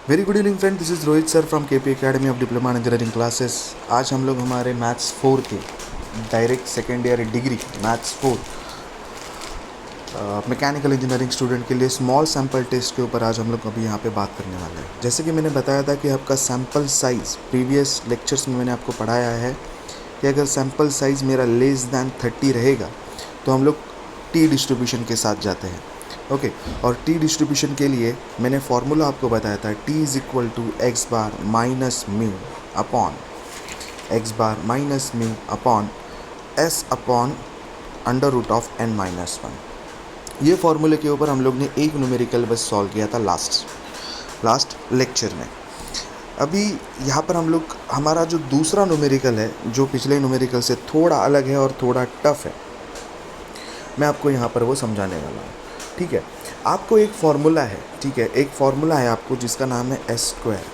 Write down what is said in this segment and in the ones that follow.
Very good evening friend, this is Rohit sir from KP academy of diploma engineering classes. आज हम लोग हमारे maths 4 के direct second year degree maths 4 mechanical engineering student के लिए small sample test के ऊपर आज हम लोग अभी यहाँ पे बात करने वाले हैं। जैसे कि मैंने बताया था कि आपका सैम्पल साइज़ प्रीवियस लेक्चर्स में मैंने आपको पढ़ाया है कि अगर सैम्पल साइज़ मेरा लेस दैन 30 रहेगा तो हम लोग टी डिस्ट्रीब्यूशन के साथ जाते हैं। ओके और टी डिस्ट्रीब्यूशन के लिए मैंने फार्मूला आपको बताया था, T is equal to X bar minus mu upon X bar minus mu upon S upon under root of N minus one. ये फार्मूले के ऊपर हम लोग ने एक न्यूमेरिकल बस सॉल्व किया था लास्ट लेक्चर में। अभी यहाँ पर हम लोग हमारा जो दूसरा न्यूमेरिकल है जो पिछले न्यूमेरिकल से थोड़ा अलग है और थोड़ा टफ है, मैं आपको यहाँ पर वो समझाने वाला हूँ। ठीक है, आपको एक फार्मूला है, ठीक है, एक फार्मूला है आपको जिसका नाम है एस स्क्वायर।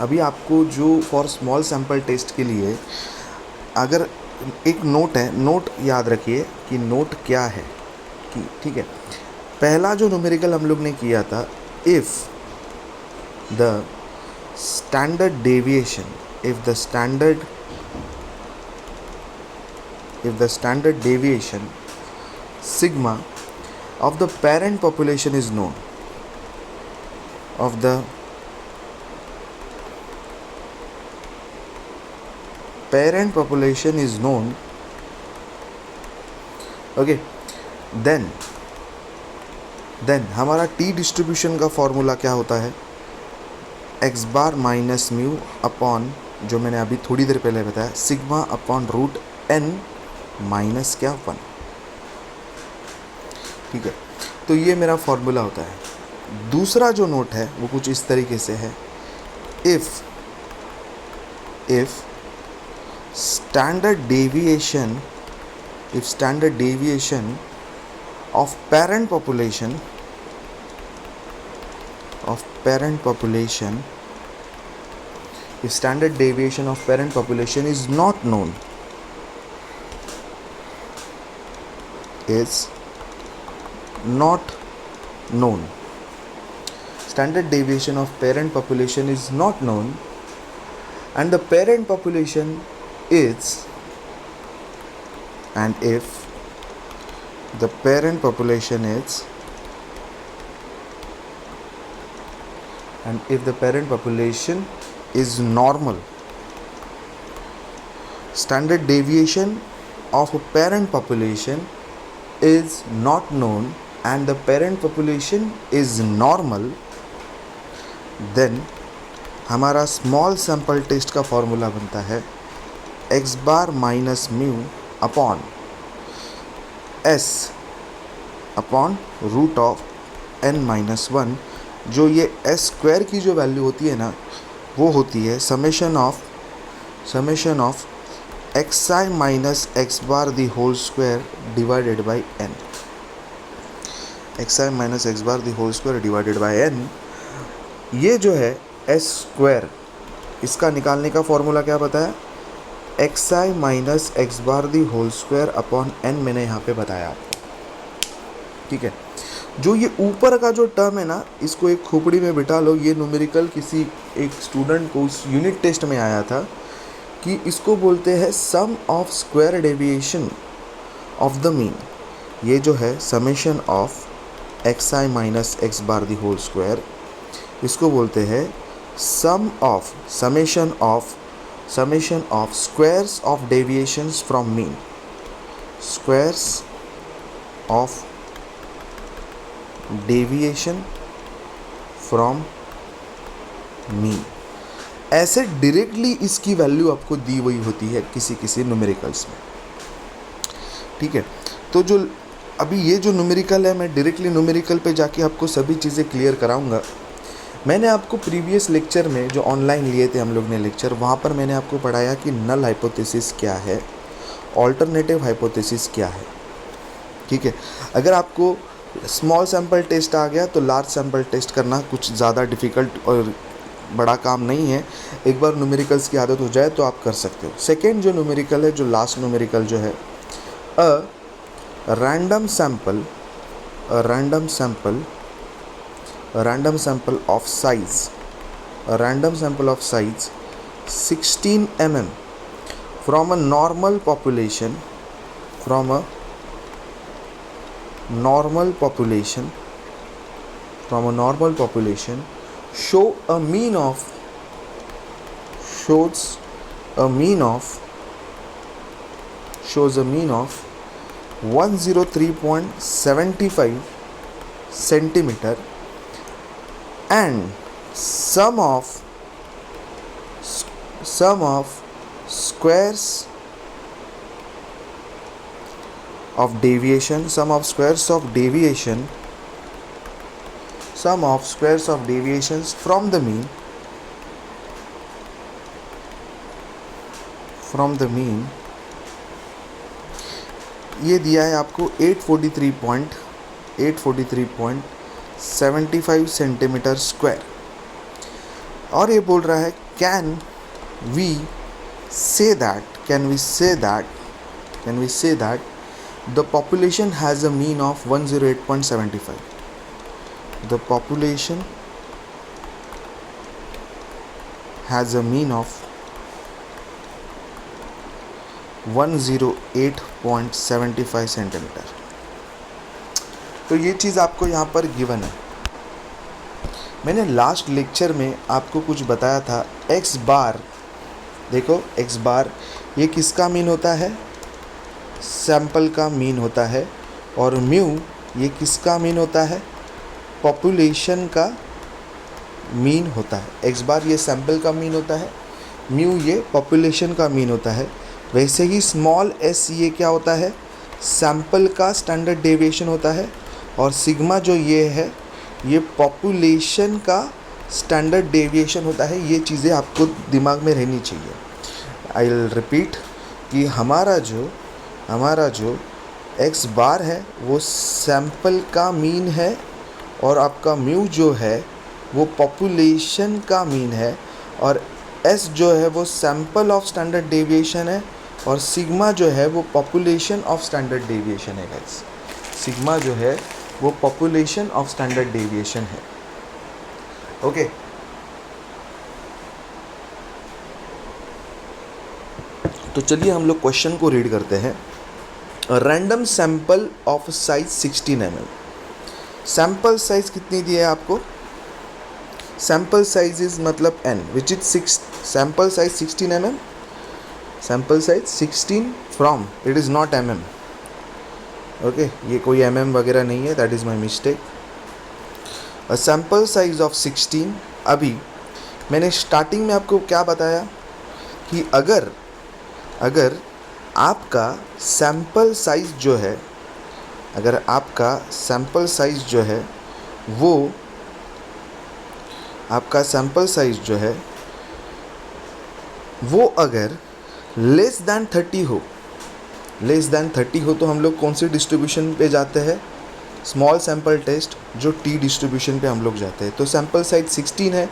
अभी आपको जो फॉर स्मॉल सैम्पल टेस्ट के लिए अगर एक नोट है, नोट याद रखिए कि नोट क्या है कि ठीक है, पहला जो न्यूमेरिकल हम लोग ने किया था, if the standard deviation if the standard deviation sigma of the parent population is known, of the parent population is known, okay, then हमारा टी डिस्ट्रीब्यूशन का फॉर्मूला क्या होता है, X bar minus mu upon, जो मैंने अभी थोड़ी देर पहले बताया, sigma upon root N minus क्या 1। ठीक है, तो ये मेरा फॉर्मूला होता है। दूसरा जो नोट है वो कुछ इस तरीके से है, if standard deviation of parent population if standard deviation of parent population is not known, standard deviation of parent population is not known and the parent population is, and if the parent population is normal, standard deviation of a parent population is not known and the parent population is normal, then हमारा small sample test का formula बनता है X bar minus mu upon S upon root of N minus 1। जो ये S square की जो value होती है ना, वो होती है summation of x I minus x bar the whole square divided by N, X I minus x bar the whole square divided by N. ये जो है एस स्क्वायर, इसका निकालने का फॉर्मूला क्या बताया, X I minus x bar the whole square upon N, मैंने यहाँ पे बताया आपको। ठीक है, जो ये ऊपर का जो टर्म है ना, इसको एक खोपड़ी में बिठा लो। ये न्यूमेरिकल किसी एक स्टूडेंट को उस यूनिट टेस्ट में आया था कि इसको बोलते हैं sum of square deviation of the mean. ये जो है summation of x I minus x bar the whole square, इसको बोलते हैं summation of squares of deviations from mean, squares of deviation from mean. ऐसे डायरेक्टली इसकी वैल्यू आपको दी हुई होती है किसी न्यूमेरिकल्स में। ठीक है, तो जो अभी ये जो न्यूमेरिकल है, मैं डायरेक्टली न्यूमेरिकल पे जाके आपको सभी चीज़ें क्लियर कराऊंगा। मैंने आपको प्रीवियस लेक्चर में जो ऑनलाइन लिए थे हम लोग ने लेक्चर, वहाँ पर मैंने आपको पढ़ाया कि नल हाइपोथेसिस क्या है, ऑल्टरनेटिव हाइपोथेसिस क्या है। ठीक है, अगर आपको स्मॉल सैम्पल टेस्ट आ गया तो लार्ज सैम्पल टेस्ट करना कुछ ज़्यादा डिफ़िकल्ट और बड़ा काम नहीं है। एक बार न्यूमेरिकल्स की आदत हो जाए तो आप कर सकते हो। सेकेंड जो न्यूमेरिकल है, जो लास्ट न्यूमेरिकल जो है, random sample of size a random sample of size 16 mm from a normal population shows a mean of 103.75 centimeter and sum of squares of deviation from the mean ये दिया है आपको 843.75 centimetre square और ये बोल रहा है can we say that the population has a mean of 108.75. The population has a mean of 108.75 centimetre. तो ये चीज़ आपको यहाँ पर गिवन है. मैंने लास्ट लेक्चर में आपको कुछ बताया था. एक्स बार, देखो एक्स बार ये किसका मीन होता है? सैंपल का मीन होता है. और म्यू ये किसका मीन होता है? पॉपुलेशन का मीन होता है. एक्स बार ये सैंपल का मीन होता है, म्यू ये पॉपुलेशन का मीन होता है. वैसे ही स्मॉल एस ये क्या होता है? सैंपल का स्टैंडर्ड डेविएशन होता है. और सिग्मा जो ये है ये पॉपुलेशन का स्टैंडर्ड डेविएशन होता है. ये चीज़ें आपको दिमाग में रहनी चाहिए. आई विल रिपीट कि हमारा जो एक्स बार है वो सैंपल का मीन है और आपका म्यू जो है वो पॉपुलेशन का मीन है और एस जो है वो सैंपल ऑफ स्टैंडर्ड डेविएशन है और सिग्मा जो है वो पॉपुलेशन ऑफ स्टैंडर्ड डेविएशन है. गाइस सिग्मा जो है वो पॉपुलेशन ऑफ स्टैंडर्ड डेविएशन है. ओके तो चलिए हम लोग क्वेश्चन को रीड करते हैं. Random sample of size 16 mm. Sample size कितनी दी है आपको? सैंपल साइज इज मतलब n which is 6. Sample size 16 mm. Sample size 16 from, it is not mm. Okay ये कोई mm वगैरह नहीं है, that is my mistake. A sample size of 16. अभी मैंने स्टार्टिंग में आपको क्या बताया कि अगर आपका सैंपल साइज जो है, वो आपका सैंपल साइज जो है वो अगर लेस दैन 30 हो तो हम लोग कौन सी डिस्ट्रीब्यूशन पे जाते हैं? स्मॉल सैंपल टेस्ट, जो टी डिस्ट्रीब्यूशन पे हम लोग जाते हैं. तो सैंपल साइज 16 है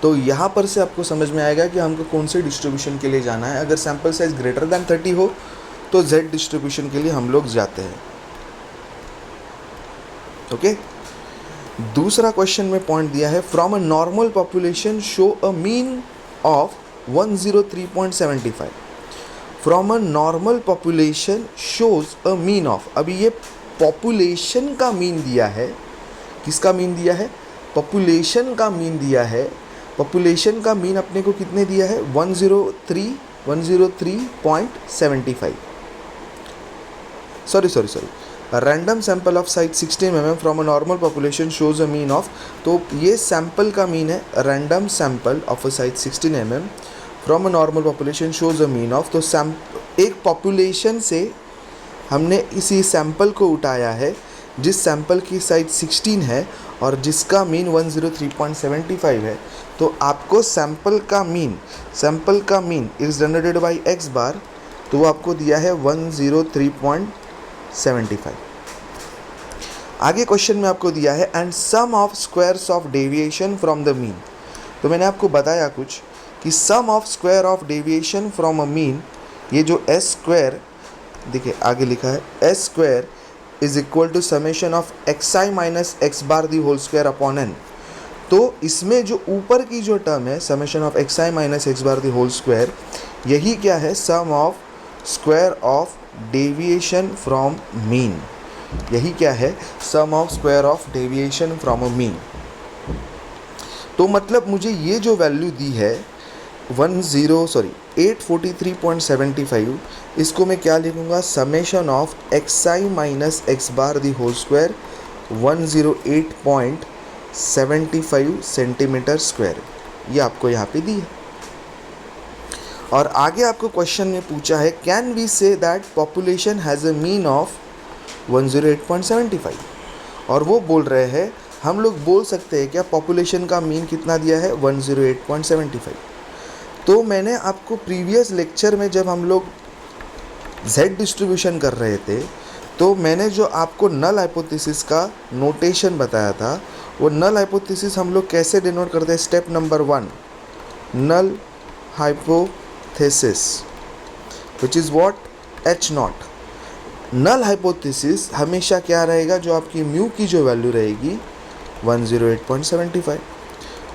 तो यहाँ पर से आपको समझ में आएगा कि हमको कौन से डिस्ट्रीब्यूशन के लिए जाना है. अगर सैंपल साइज ग्रेटर दैन 30 हो तो जेड डिस्ट्रीब्यूशन के लिए हम लोग जाते हैं. ओके दूसरा क्वेश्चन में पॉइंट दिया है from a normal population show a mean of 103.75. From a normal population shows a mean of. अभी ये पॉपुलेशन का मीन दिया है. किसका मीन दिया है? पॉपुलेशन का मीन दिया है. पॉपुलेशन का मीन अपने को कितने दिया है? 103.75. Sorry random sample of size 16 mm from a normal population shows a mean of. तो ये सैंपल का मीन है. Random sample of a size 16 mm from a normal population shows a mean of. तो एक पॉपुलेशन से हमने इसी sample को उठाया है जिस सैंपल की साइज 16 है और जिसका मीन 103.75 है. तो आपको सैंपल का mean is generated by x bar, तो वो आपको दिया है 103.75. आगे क्वेश्चन में आपको दिया है and sum of squares of deviation from the mean. तो मैंने आपको बताया कुछ कि sum of square of deviation from a mean, ये जो एस स्क्वायर देखिए आगे लिखा है s square is equal to summation of x I minus x bar the whole square upon n. तो इसमें जो ऊपर की जो टर्म है summation of x I minus x bar the whole square, यही क्या है, sum of square of deviation from mean. यही क्या है, sum of square of deviation from a mean. तो मतलब मुझे ये जो वैल्यू दी है 843.75, इसको मैं क्या लिखूँगा, summation of x I minus x bar the whole square 108.75 centimetre square, ये आपको यहाँ पे दी है। और आगे आपको क्वेश्चन में पूछा है can we say that population has a mean of 108.75, और वो बोल रहे हैं हम लोग बोल सकते हैं क्या पॉपुलेशन का मीन कितना दिया है, 108.75। तो मैंने आपको प्रीवियस लेक्चर में जब हम लोग z डिस्ट्रीब्यूशन कर रहे थे, तो मैंने जो आपको नल हाइपोथेसिस का नोटेशन बताया था, वो नल हाइपोथेसिस हम लोग कैसे डिनोट करते हैं, step number 1, null hypothesis which is what, H naught. Null hypothesis हमेशा क्या रहेगा, जो आपकी म्यू की जो वैल्यू रहेगी 108.75,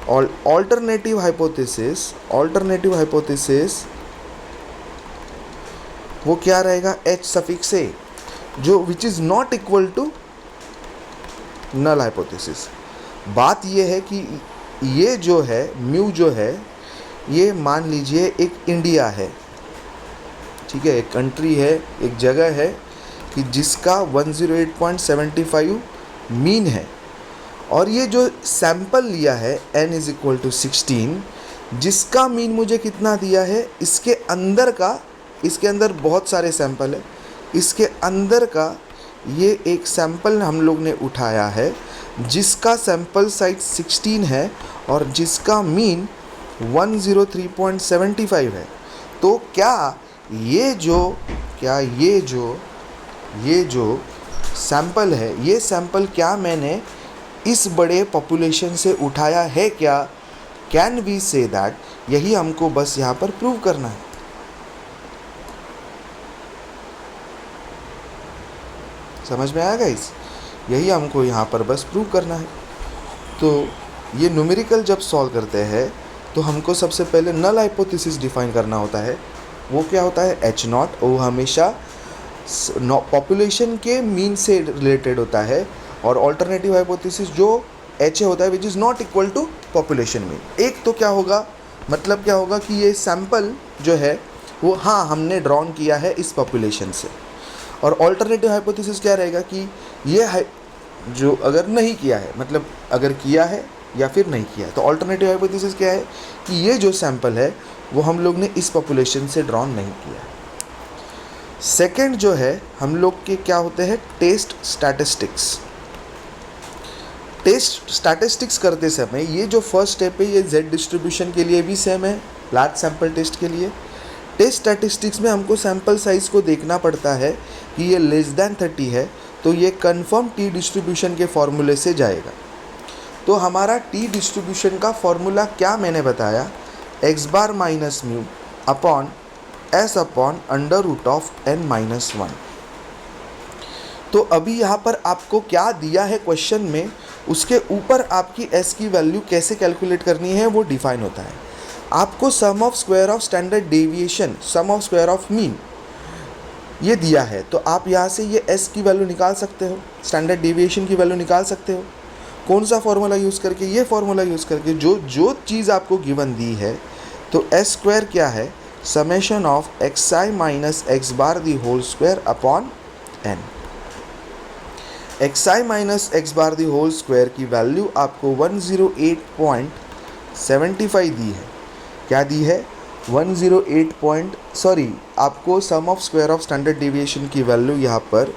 और ऑल्टरनेटिव हाइपोथेसिस वो क्या रहेगा, एच सफिक्स ए, जो which is not equal to null hypothesis. बात ये है कि ये जो है म्यू जो है, ये मान लीजिए एक इंडिया है, ठीक है, एक कंट्री है, एक जगह है कि जिसका 108.75 मीन है, और ये जो सैंपल लिया है n इज़ इक्वल टू 16, जिसका मीन मुझे कितना दिया है, इसके अंदर बहुत सारे सैंपल है, इसके अंदर का ये एक सैंपल हम लोग ने उठाया है जिसका सैंपल साइज 16 है और जिसका मीन 103.75 है। तो क्या ये जो सैंपल है, ये सैंपल क्या मैंने इस बड़े पॉपुलेशन से उठाया है क्या, कैन वी से दैट, यही हमको बस यहाँ पर प्रूव करना है। समझ में आया गाइस, यही हमको यहाँ पर बस प्रूव करना है। तो ये न्यूमेरिकल जब सॉल्व करते हैं तो हमको सबसे पहले नल हाइपोथेसिस डिफाइन करना होता है। वो क्या होता है, एच नॉट, वो हमेशा पॉपुलेशन के मीन से रिलेटेड होता है, और ऑल्टरनेटिव हाइपोथेसिस जो एच ए होता है which is not equal to population mean. एक तो क्या होगा, मतलब क्या होगा कि ये सैंपल जो है वो हाँ हमने ड्रॉन किया है इस पॉपुलेशन से, और ऑल्टरनेटिव हाइपोथेसिस क्या रहेगा कि ये है जो अगर नहीं किया है, मतलब अगर किया है या फिर नहीं किया है। तो ऑल्टरनेटिव हाइपोथेसिस क्या है कि ये जो सैंपल है वो हम लोग ने इस पॉपुलेशन से ड्रॉन नहीं किया है। सेकंड जो है, हम लोग के क्या होते हैं, टेस्ट स्टैटिस्टिक्स करते समय ये जो फर्स्ट स्टेप है ये जेड डिस्ट्रीब्यूशन के लिए भी सेम है, लार्ज सैंपल टेस्ट के लिए। टेस्ट स्टैटिस्टिक्स में हमको सैंपल साइज़ को देखना पड़ता है कि ये लेस दैन 30 है, तो ये कन्फर्म टी डिस्ट्रीब्यूशन के फॉर्मूले से जाएगा। तो हमारा टी डिस्ट्रीब्यूशन का फॉर्मूला क्या मैंने बताया, X bar minus mu upon S upon under root of n minus 1। तो अभी यहाँ पर आपको क्या दिया है क्वेश्चन में, उसके ऊपर आपकी s की वैल्यू कैसे कैलकुलेट करनी है वो डिफाइन होता है। आपको sum of square of standard deviation, sum of square of mean ये दिया है, तो आप यहाँ से ये s की वैल्यू निकाल सकते हो, स्टैंडर्ड डेविएशन की वैल्यू निकाल सकते हो। कौन सा फॉर्मूला यूज़ करके, ये फॉर्मूला यूज़ करके, जो चीज़ आपको गिवन दी है। तो s स्क्वायर क्या है, summation of x I minus x bar the whole square upon n। X I minus x bar the whole square की वैल्यू आपको 108.75 दी है। क्या दी है, 108 आपको sum of square of standard deviation की वैल्यू यहाँ पर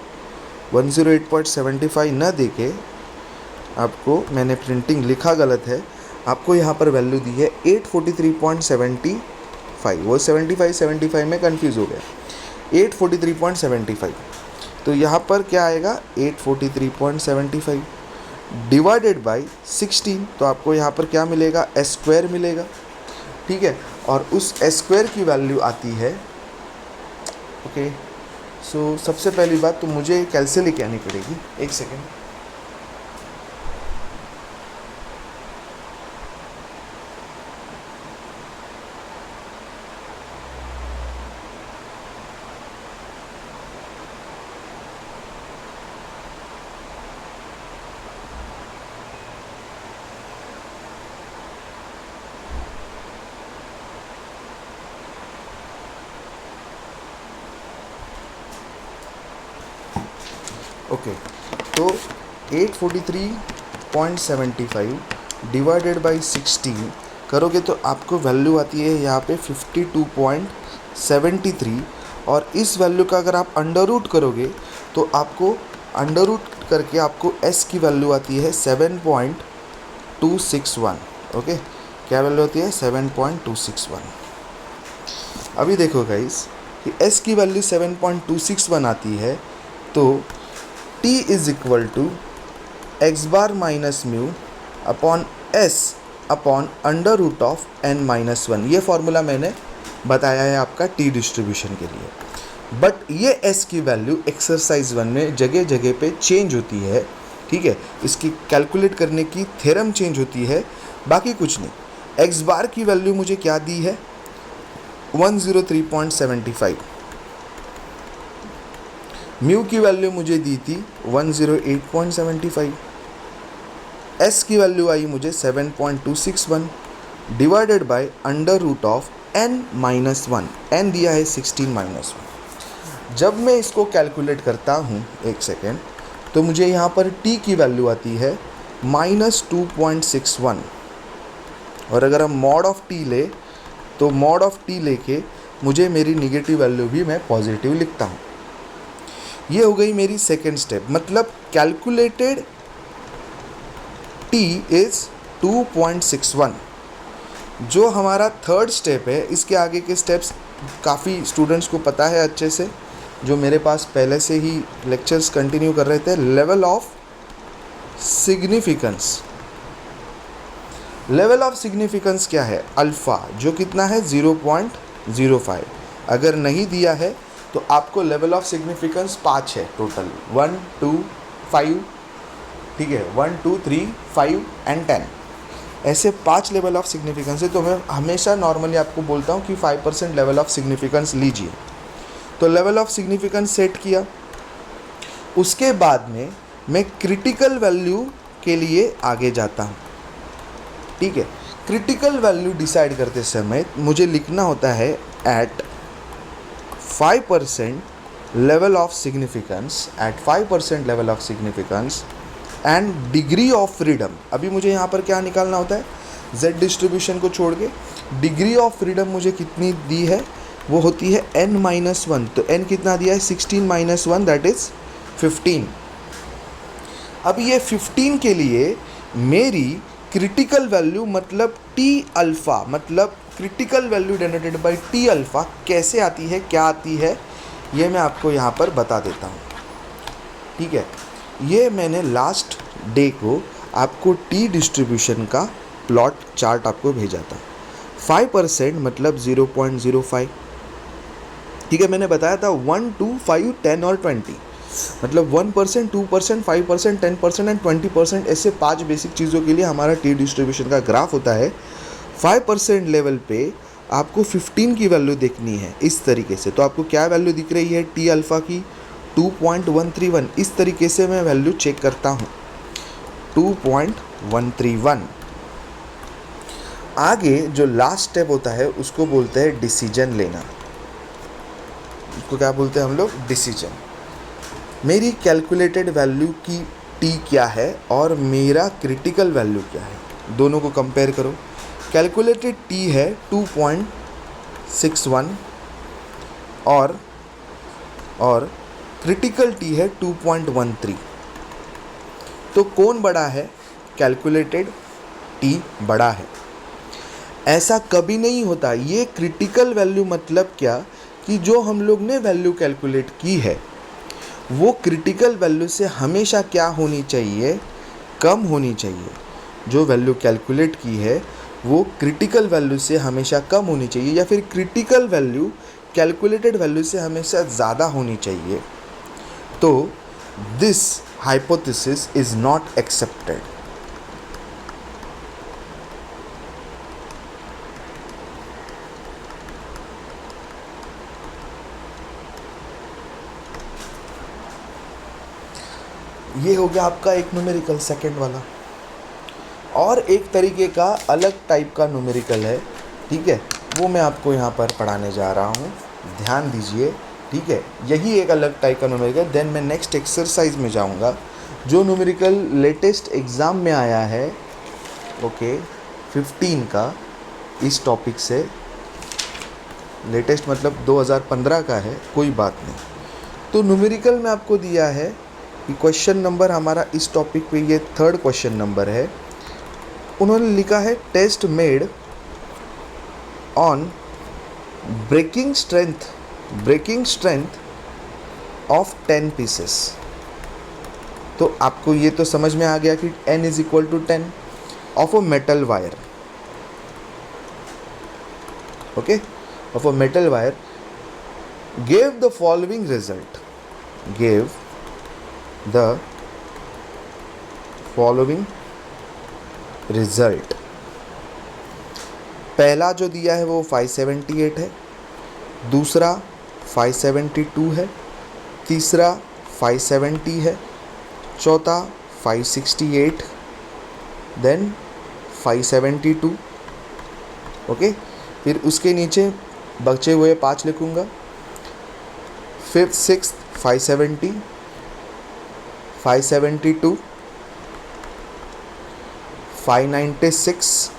108.75 न देके, आपको मैंने प्रिंटिंग लिखा गलत है, आपको यहाँ पर वैल्यू दी है 843.75। वो 75 में कंफ्यूज हो गया, 843.75। तो यहाँ पर क्या आएगा, 843.75 डिवाइडेड बाई 16, तो आपको यहाँ पर क्या मिलेगा, एस स्क्वायर मिलेगा, ठीक है। और उस एस स्क्वायर की वैल्यू आती है, ओके। सो सबसे पहली बात तो मुझे कैलकुलेट लेके आनी पड़ेगी, एक सेकेंड। ओके, तो 843.75 डिवाइडेड बाई 16 करोगे तो आपको वैल्यू आती है यहाँ पे 52.73, और इस वैल्यू का अगर आप अंडर रूट करोगे तो आपको अंडर रूट करके आपको s की वैल्यू आती है 7.261। ओके, क्या वैल्यू आती है? 7.261। अभी देखो गाइस कि s की वैल्यू 7.261 आती है, तो t is equal to X bar minus mu upon s upon under root of n minus 1। ये फॉर्मूला मैंने बताया है आपका t डिस्ट्रीब्यूशन के लिए। बट ये s की वैल्यू एक्सरसाइज 1 में जगह जगह पे चेंज होती है, ठीक है। इसकी कैलकुलेट करने की थ्योरम चेंज होती है, बाकी कुछ नहीं। एक्स बार की वैल्यू मुझे क्या दी है? 103.75। म्यू की वैल्यू मुझे दी थी 108.75। एस की वैल्यू आई मुझे 7.261 divided by under root of n minus 1। n दिया है 16 माइनस 1। जब मैं इसको कैलकुलेट करता हूँ, एक सेकेंड, तो मुझे यहाँ पर t की वैल्यू आती है -2.61, और अगर हम मॉड ऑफ t ले तो मॉड ऑफ t लेके मुझे मेरी निगेटिव वैल्यू भी मैं पॉजिटिव लिखता हूँ। ये हो गई मेरी सेकेंड स्टेप, मतलब कैलकुलेटेड t इज़ 2.61। जो हमारा थर्ड स्टेप है, इसके आगे के स्टेप्स काफ़ी स्टूडेंट्स को पता है अच्छे से, जो मेरे पास पहले से ही लेक्चर्स कंटिन्यू कर रहे थे। Level of significance. Level of significance क्या है? अल्फ़ा, जो कितना है? 0.05। अगर नहीं दिया है तो आपको लेवल ऑफ सिग्निफिकेंस 5 है टोटल, 1 2 5, ठीक है, 1 2 3 5 एंड 10, ऐसे 5 लेवल ऑफ सिग्निफिकेंस है। तो मैं हमेशा नॉर्मली आपको बोलता हूँ कि 5% लेवल ऑफ सिग्निफिकेंस लीजिए। तो लेवल ऑफ सिग्निफिकेंस सेट किया, उसके बाद में मैं क्रिटिकल वैल्यू के लिए आगे जाता हूँ, ठीक है। क्रिटिकल वैल्यू डिसाइड करते समय मुझे लिखना होता है at 5% level of significance, at 5% level of significance and degree of freedom. अभी मुझे यहाँ पर क्या निकालना होता है? z डिस्ट्रीब्यूशन को छोड़ के डिग्री ऑफ फ्रीडम मुझे कितनी दी है? वो होती है n माइनस 1। तो n कितना दिया है? 16 माइनस 1, दैट इज़ 15। अब ये 15 के लिए मेरी क्रिटिकल वैल्यू मतलब t अल्फ़ा, मतलब critical value denoted by t alpha कैसे आती है, क्या आती है, ये मैं आपको यहाँ पर बता देता हूँ, ठीक है। ये मैंने लास्ट डे को आपको टी डिस्ट्रीब्यूशन का प्लॉट चार्ट आपको भेजा था। 5% मतलब 0.05, ठीक है। मैंने बताया था 1 2 5 10 और 20, मतलब 1%, 2%, 5%, 10% एंड 20%, ऐसे 5 बेसिक चीज़ों के लिए हमारा टी डिस्ट्रीब्यूशन का ग्राफ होता है। 5% लेवल पे आपको 15 की वैल्यू देखनी है इस तरीके से। तो आपको क्या वैल्यू दिख रही है टी अल्फ़ा की? 2.131। इस तरीके से मैं वैल्यू चेक करता हूँ, 2.131। आगे जो लास्ट स्टेप होता है उसको बोलते हैं डिसीजन लेना। उसको क्या बोलते हैं हम लोग? डिसीजन। मेरी कैलकुलेटेड वैल्यू की टी क्या है और मेरा क्रिटिकल वैल्यू क्या है, दोनों को कंपेयर करो। कैलकुलेटेड टी है 2.61 और क्रिटिकल टी है 2.13। तो कौन बड़ा है? कैलकुलेटेड टी बड़ा है। ऐसा कभी नहीं होता। ये क्रिटिकल वैल्यू मतलब क्या कि जो हम लोग ने वैल्यू कैलकुलेट की है वो क्रिटिकल वैल्यू से हमेशा क्या होनी चाहिए? कम होनी चाहिए। जो वैल्यू कैलकुलेट की है वो क्रिटिकल वैल्यू से हमेशा कम होनी चाहिए, या फिर क्रिटिकल वैल्यू कैलकुलेटेड वैल्यू से हमेशा ज़्यादा होनी चाहिए। तो this hypothesis is not accepted. ये हो गया आपका एक न्यूमेरिकल, सेकंड वाला। और एक तरीके का अलग टाइप का न्यूमेरिकल है, ठीक है, वो मैं आपको यहाँ पर पढ़ाने जा रहा हूँ। ध्यान दीजिए, ठीक है, यही एक अलग टाइप का न्यूमेरिकल। देन मैं नेक्स्ट एक्सरसाइज में जाऊंगा, जो न्यूमेरिकल लेटेस्ट एग्ज़ाम में आया है, ओके 15 का, इस टॉपिक से। लेटेस्ट मतलब 2015 का है, कोई बात नहीं। तो न्यूमेरिकल में आपको दिया है कि क्वेश्चन नंबर हमारा इस टॉपिक पे ये 3rd क्वेश्चन नंबर है। उन्होंने लिखा है test made on breaking strength of 10 pieces. तो आपको ये तो समझ में आ गया कि n is equal to 10 of a metal wire, okay, of a metal wire, gave the following result, पहला जो दिया है वो 578 है, दूसरा 572 है, तीसरा 570 है, चौथा 568, देन 572, ओके। फिर उसके नीचे बचे हुए 5 लिखूँगा। 5th 6th 570, 572, 596,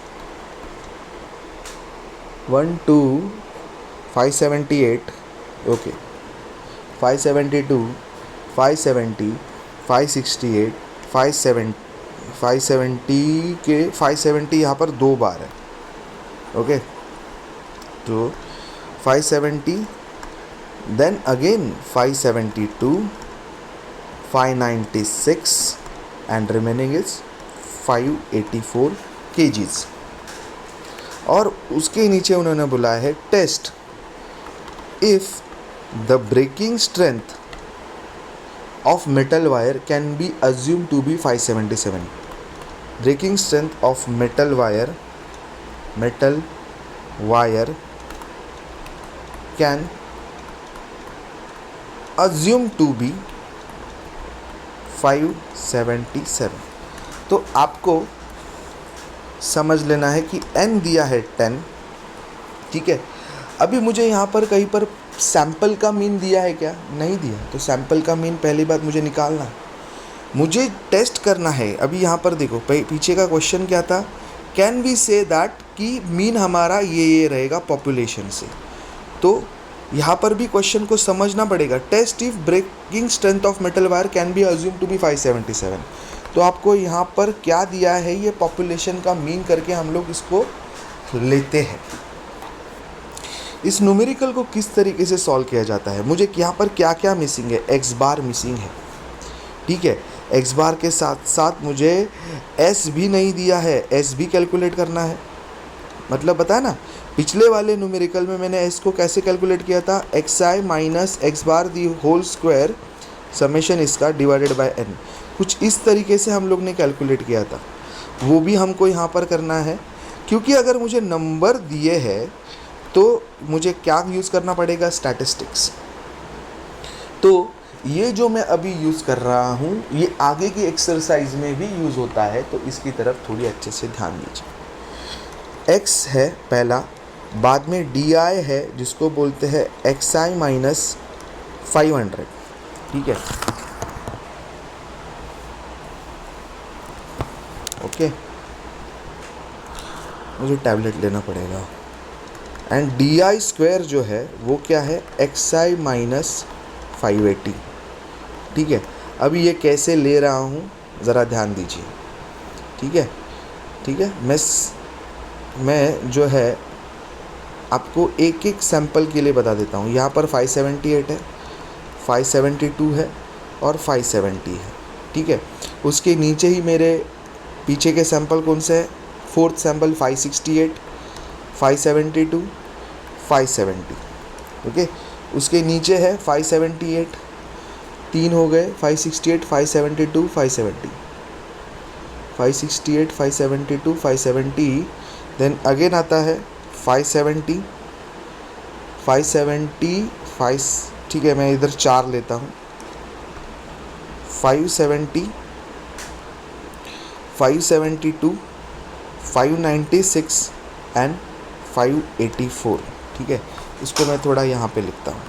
1 2 578, ओके, 572, 570, 568, 570 के 570 यहाँ पर 2 बार है, ओके। तो 570, then again 572, 596 and remaining is 584 kgs। और उसके नीचे उन्होंने बुलाया है test if the breaking strength of metal wire can be assume to be 577। Breaking strength of metal wire can assume to be 577। तो आपको समझ लेना है कि n दिया है 10, ठीक है। अभी मुझे यहाँ पर कहीं पर सैंपल का मीन दिया है क्या? नहीं दिया। तो सैंपल का मीन पहली बात मुझे निकालना है, मुझे टेस्ट करना है। अभी यहाँ पर देखो, पीछे का क्वेश्चन क्या था, कैन वी से दैट कि मीन हमारा ये रहेगा पॉपुलेशन से। तो यहाँ पर भी क्वेश्चन को समझना पड़ेगा। Test if breaking strength of metal wire can be assume to be 577। तो आपको यहाँ पर क्या दिया है, ये पॉपुलेशन का मीन करके हम लोग इसको लेते हैं। इस न्यूमेरिकल को किस तरीके से सॉल्व किया जाता है, मुझे यहाँ पर क्या क्या मिसिंग है, एक्स बार मिसिंग है, ठीक है। एक्स बार के साथ साथ मुझे एस भी नहीं दिया है, एस भी कैलकुलेट करना है। मतलब बताया ना, पिछले वाले न्यूमेरिकल में मैंने एस को कैसे कैलकुलेट किया था, X I minus x bar the whole square summation इसका डिवाइडेड बाय एन, कुछ इस तरीके से हम लोग ने कैलकुलेट किया था। वो भी हमको यहाँ पर करना है, क्योंकि अगर मुझे नंबर दिए हैं तो मुझे क्या यूज़ करना पड़ेगा, स्टैटिस्टिक्स। तो ये जो मैं अभी यूज़ कर रहा हूँ ये आगे की एक्सरसाइज में भी यूज़ होता है, तो इसकी तरफ थोड़ी अच्छे से ध्यान दीजिए। एक्स है पहला, बाद में डी आई है जिसको बोलते हैं एक्स आई माइनस 500, ठीक है, ओके। मुझे टैबलेट लेना पड़ेगा। एंड डी आई स्क्वायर जो है वो क्या है, एक्स आई माइनस 580, ठीक है। अभी ये कैसे ले रहा हूँ ज़रा ध्यान दीजिए, ठीक है, ठीक है। मैं जो है आपको एक एक सैंपल के लिए बता देता हूँ। यहाँ पर 578 है, 572 है और 570 है, ठीक है। उसके नीचे ही मेरे पीछे के सैंपल कौन से है, फोर्थ सैंपल 568, 572, 570, ओके। उसके नीचे है 578, 3 हो गए, 568, 572, 570, 568, 572, 570। देन अगेन आता है 570, 575, ठीक है, मैं इधर 4 लेता हूँ, 570, 572, 596 एंड 584, ठीक है। इसको मैं थोड़ा यहाँ पे लिखता हूँ,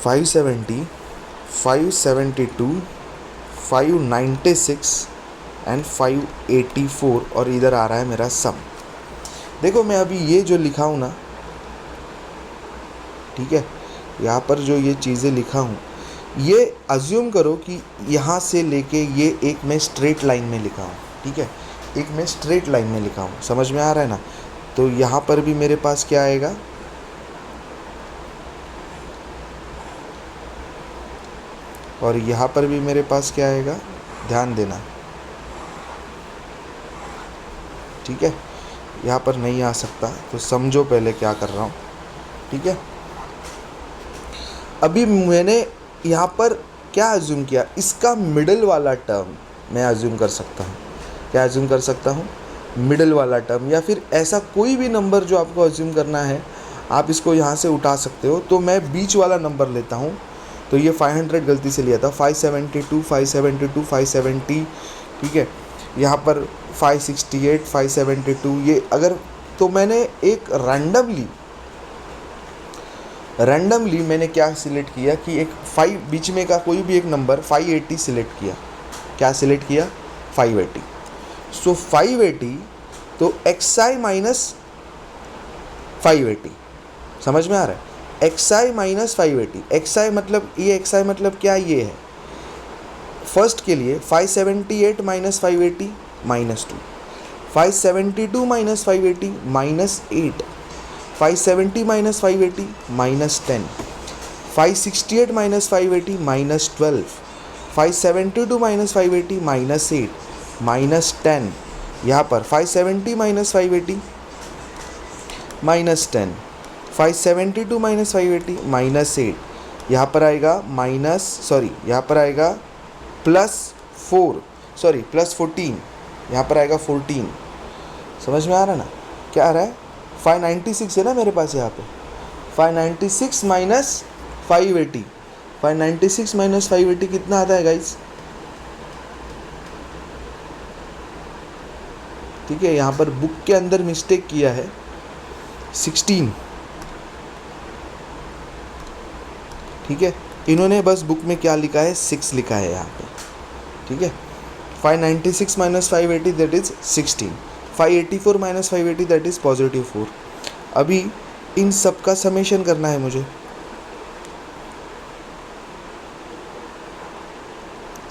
570, 572, 596 एंड 584 और इधर आ रहा है मेरा सम। देखो मैं अभी ये जो लिखा हूँ ना, ठीक है, यहाँ पर जो ये चीज़ें लिखा हूँ, ये अज्यूम करो कि यहाँ से लेके ये एक मैं स्ट्रेट लाइन में लिखा हूँ, ठीक है, एक मैं स्ट्रेट लाइन में लिखा हूँ, समझ में आ रहा है ना। तो यहाँ पर भी मेरे पास क्या आएगा, और यहाँ पर भी मेरे पास क्या आएगा, ध्यान देना, ठीक है, यहाँ पर नहीं आ सकता, तो समझो पहले क्या कर रहा हूँ, ठीक है। अभी मैंने यहाँ पर क्या अज्यूम किया, इसका मिडल वाला टर्म मैं अज्यूम कर सकता हूँ, क्या अज्यूम कर सकता हूँ, मिडल वाला टर्म, या फिर ऐसा कोई भी नंबर जो आपको अज्यूम करना है, आप इसको यहाँ से उठा सकते हो। तो मैं बीच वाला नंबर लेता हूँ, तो ये 500 गलती से लिया था, 572, 572, 570, ठीक है, यहाँ पर 568, 572, ये अगर, तो मैंने एक रैंडमली मैंने क्या सिलेक्ट किया कि एक 5 बीच में का कोई भी एक नंबर 580 सिलेक्ट किया, क्या सिलेक्ट किया, 580। सो 580, तो xi माइनस 580, समझ में आ रहा है, xi माइनस 580, xi मतलब ये, xi मतलब क्या, ये है फर्स्ट के लिए 578 minus 580 minus 2, 572 minus 580 minus 8, 570 minus 580 minus 10, 568 minus 580 minus 12, 572 minus 580 minus 8 minus 10, यहाँ पर 570 माइनस 580 माइनस 10, 572 माइनस 580 माइनस 8, यहाँ पर आएगा माइनस, सॉरी यहाँ पर आएगा प्लस 14, यहाँ पर आएगा 14, समझ में आ रहा है ना, क्या आ रहा है, 596 है ना मेरे पास यहाँ पे, 596 माइनस 580, 596 माइनस 580 कितना आता है गाइस, ठीक है, यहाँ पर बुक के अंदर मिस्टेक किया है, 16, ठीक है, इन्होंने बस बुक में क्या लिखा है, 6 लिखा है यहाँ पे, ठीक है, 596 minus 580 that is 16, 584 minus 580 that is +4। अभी इन सब का समेशन करना है मुझे,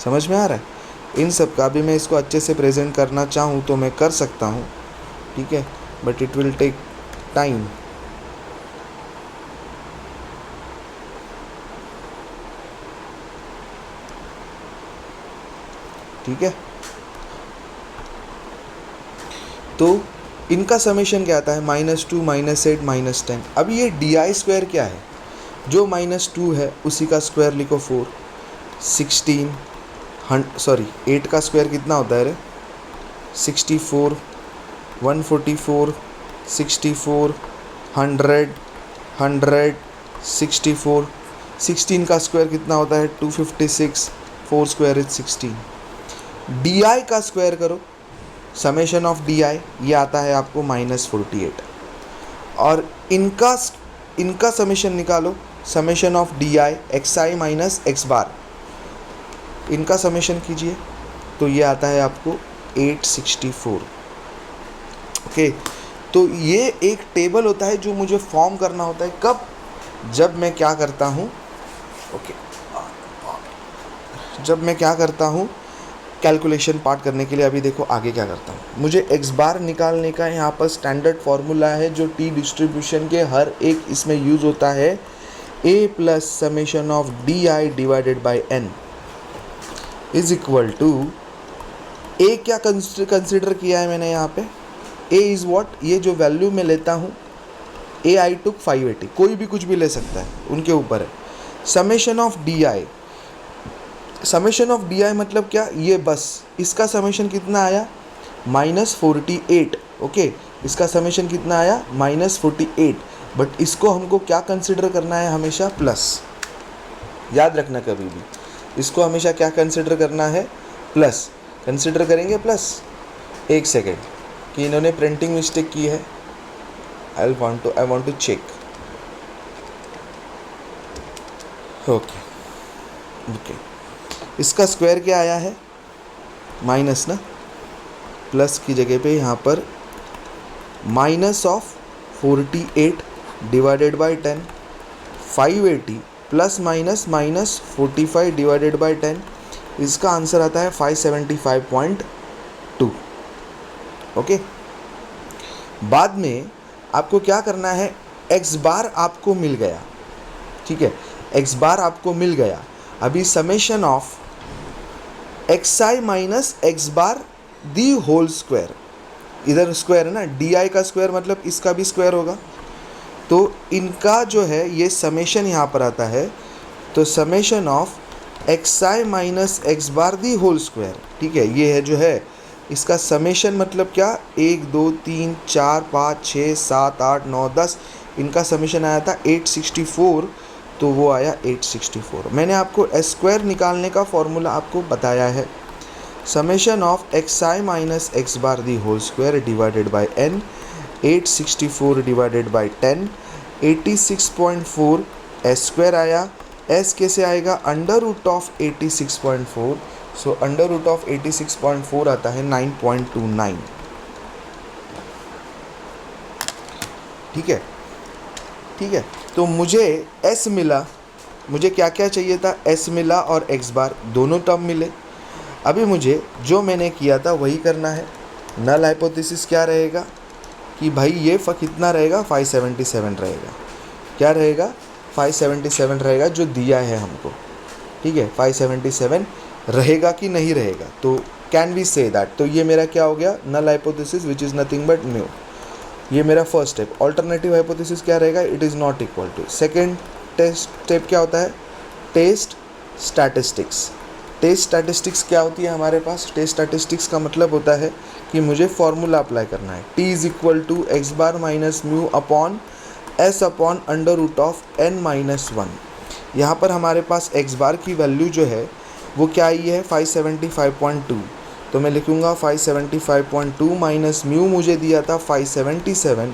समझ में आ रहा है इन सब का। अभी मैं इसको अच्छे से प्रेजेंट करना चाहूँ तो मैं कर सकता हूँ, ठीक है, but it will take time. ठीक है, तो इनका समेशन क्या आता है, -2, -8, -10। अब ये di² क्या है, जो -2 है उसी का स्क्वायर लिखो 4, 16, 8 का स्क्वायर कितना होता है रे, 64, 144, 64, 100, 100, 64, 16 का स्क्वायर कितना होता है, 256, 4 स्क्वायर इज 16। डी का स्क्वायर करो, समेशन ऑफ डी ये आता है आपको -48, और इनका समेशन निकालो, summation of D xi minus x बार, इनका समेशन कीजिए तो ये आता है आपको 864। ओके, तो ये एक टेबल होता है जो मुझे फॉर्म करना होता है, कब, जब मैं क्या करता हूँ, ओके, जब मैं क्या करता हूँ कैलकुलेशन पार्ट करने के लिए। अभी देखो आगे क्या करता हूँ, मुझे x बार निकालने का यहाँ पर स्टैंडर्ड फॉर्मूला है जो टी डिस्ट्रीब्यूशन के हर एक इसमें यूज़ होता है, a plus summation of D I divided by n is equal to, a क्या कंसिडर किया है मैंने यहाँ पे, a इज़ व्हाट, ये जो वैल्यू मैं लेता हूँ, a आई टुक 580, कोई भी कुछ भी ले सकता है, उनके ऊपर है। Summation of D I, summation of D आई मतलब क्या, ये बस इसका समेशन कितना आया, -48, ओके, इसका समेशन कितना आया, -48, बट इसको हमको क्या कंसिडर करना है, हमेशा प्लस, याद रखना कभी भी इसको हमेशा क्या कंसिडर करना है, प्लस कंसिडर करेंगे प्लस। एक सेकेंड कि इन्होंने प्रिंटिंग मिस्टेक की है, I want to check. Okay okay, इसका स्क्वायर क्या आया है? माइनस ना, प्लस की जगह पे यहाँ पर minus of 48 divided by 10, 580 plus minus minus 45 divided by 10, इसका आंसर आता है 575.2। ओके, बाद में आपको क्या करना है, x बार आपको मिल गया, ठीक है, x बार आपको मिल गया। अभी summation of xi minus x bar the whole square, इधर स्क्वायर है ना, di का स्क्वायर मतलब इसका भी स्क्वायर होगा, तो इनका जो है ये समेशन यहाँ पर आता है। तो summation of xi minus x bar the whole square, ठीक है, ये है जो है इसका समेशन, मतलब क्या, 1 2 3 4 5 6 7 8 9 10, इनका समेशन आया था 864, तो वो आया 864। मैंने आपको एस स्क्वायर निकालने का फॉर्मूला आपको बताया है, summation of xi minus x bar the whole square divided by n, 864 divided by 10, 86.4 S square आया। s कैसे आएगा, under root of 86.4, so under root of 86.4 आता है 9.29, ठीक है, ठीक है। तो मुझे s मिला, मुझे क्या क्या चाहिए था, s मिला और x बार दोनों टर्म मिले। अभी मुझे जो मैंने किया था वही करना है। नल हाइपोथेसिस क्या रहेगा कि भाई ये कितना रहेगा, 577 रहेगा, क्या रहेगा, 577 रहेगा जो दिया है हमको, ठीक है, 577 रहेगा कि नहीं रहेगा, तो कैन वी से दैट, तो ये मेरा क्या हो गया, null hypothesis which is nothing but mu, ये मेरा फर्स्ट स्टेप। ऑल्टरनेटिव हाइपोथेसिस क्या रहेगा, it is not equal to. Second test step क्या होता है, टेस्ट स्टैटिस्टिक्स। टेस्ट स्टैटिस्टिक्स क्या होती है हमारे पास, टेस्ट स्टैटिस्टिक्स का मतलब होता है कि मुझे फॉर्मूला अप्लाई करना है, t is equal to X bar minus mu upon s upon under root of n minus 1। यहाँ पर हमारे पास x बार की वैल्यू जो है वो क्या आई है, 575.2, तो मैं लिखूँगा 575.2 माइनस म्यू मुझे दिया था 577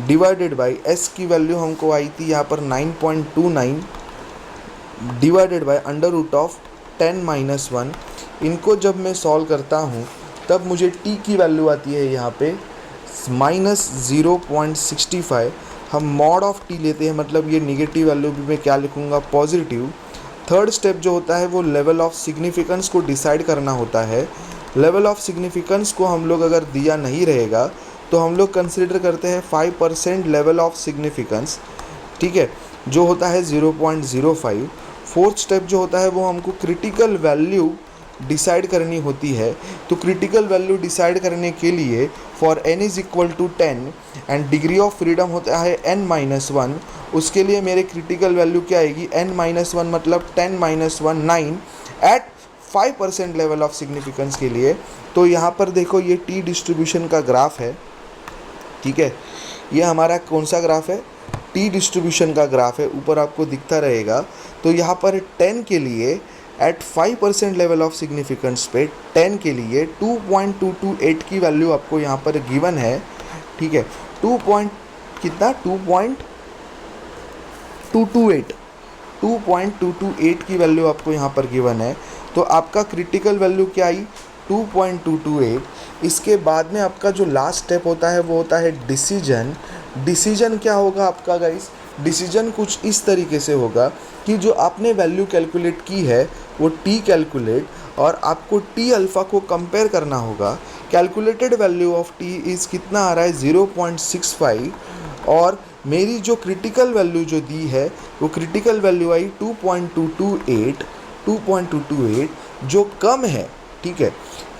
डिवाइडेड बाई s की वैल्यू हमको आई थी यहाँ पर 9.29 divided by under root of 10 minus 1। इनको जब मैं सॉल्व करता हूँ तब मुझे t की वैल्यू आती है यहाँ पे माइनस 0.65। हम मॉड ऑफ t लेते हैं, मतलब ये निगेटिव वैल्यू भी मैं क्या लिखूँगा, पॉजिटिव। थर्ड स्टेप जो होता है वो लेवल ऑफ सिग्निफिकेंस को डिसाइड करना होता है। लेवल ऑफ सिग्निफिकेंस को हम लोग अगर दिया नहीं रहेगा तो हम लोग कंसिडर करते हैं 5% लेवल ऑफ सिग्निफिकेंस, ठीक है, जो होता है 0.05। फोर्थ स्टेप जो होता है वो हमको क्रिटिकल वैल्यू डिसाइड करनी होती है। तो क्रिटिकल वैल्यू डिसाइड करने के लिए for n is equal to 10 and degree of freedom होता है n माइनस 1, उसके लिए मेरे क्रिटिकल वैल्यू क्या आएगी, n माइनस 1 मतलब 10 minus 1 9 at 5% level of significance के लिए। तो यहाँ पर देखो ये टी डिस्ट्रीब्यूशन का ग्राफ है, ठीक है, ये हमारा कौन सा ग्राफ है, टी डिस्ट्रीब्यूशन का ग्राफ है, ऊपर आपको दिखता रहेगा। तो यहाँ पर 10 के लिए एट 5% लेवल ऑफ सिग्निफिकेंस पे 10 के लिए 2.228 की वैल्यू आपको यहाँ पर गिवन है, ठीक है, 2.228 की वैल्यू आपको यहाँ पर गिवन है। तो आपका क्रिटिकल वैल्यू क्या आई, 2.228। इसके बाद में आपका जो लास्ट स्टेप होता है वो होता है डिसीजन। डिसीजन क्या होगा आपका गाइस, डिसीजन कुछ इस तरीके से होगा कि जो आपने वैल्यू कैलकुलेट की है वो टी कैलकुलेट, और आपको टी अल्फ़ा को कंपेयर करना होगा। Calculated value of T is कितना आ रहा है, 0.65, और मेरी जो क्रिटिकल वैल्यू जो दी है वो क्रिटिकल वैल्यू आई 2.228 जो कम है, ठीक है,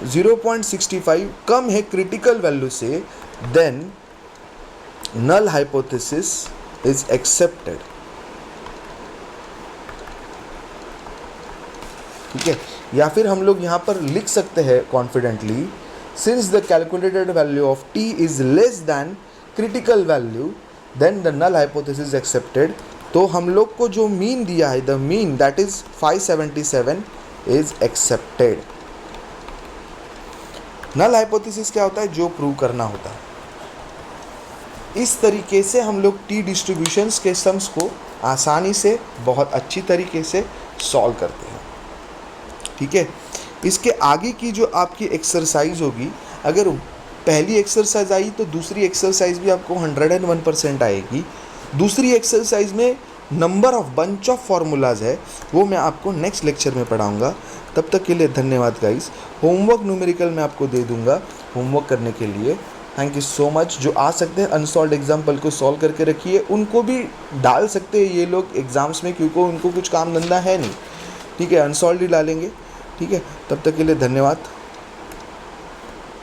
0.65 कम है क्रिटिकल वैल्यू से, then null hypothesis is accepted, ठीक है। या फिर हम लोग यहाँ पर लिख सकते हैं confidently, since the calculated value of T is less than critical value then the null hypothesis accepted. तो हम लोग को जो मीन दिया है, the mean that is 577 is accepted. Null hypothesis क्या होता है, जो प्रूव करना होता है। इस तरीके से हम लोग टी डिस्ट्रीब्यूशंस के सम्स को आसानी से बहुत अच्छी तरीके से सॉल्व करते हैं। ठीक है, इसके आगे की जो आपकी एक्सरसाइज होगी, अगर पहली एक्सरसाइज आई तो दूसरी एक्सरसाइज भी आपको 101% आएगी। दूसरी एक्सरसाइज में number of bunch of formulas है, वो मैं आपको नेक्स्ट लेक्चर में पढ़ाऊँगा। तब तक के लिए धन्यवाद गाइस। होमवर्क न्यूमेरिकल मैं आपको दे दूँगा होमवर्क करने के लिए। Thank you so much. जो आ सकते हैं अनसॉल्व एग्जाम्पल को सॉल्व करके रखिए, उनको भी डाल सकते हैं ये लोग एग्ज़ाम्स में, क्योंकि उनको कुछ काम धंधा है नहीं। ठीक है, अनसॉल्व ही डालेंगे। ठीक है, तब तक के लिए धन्यवाद।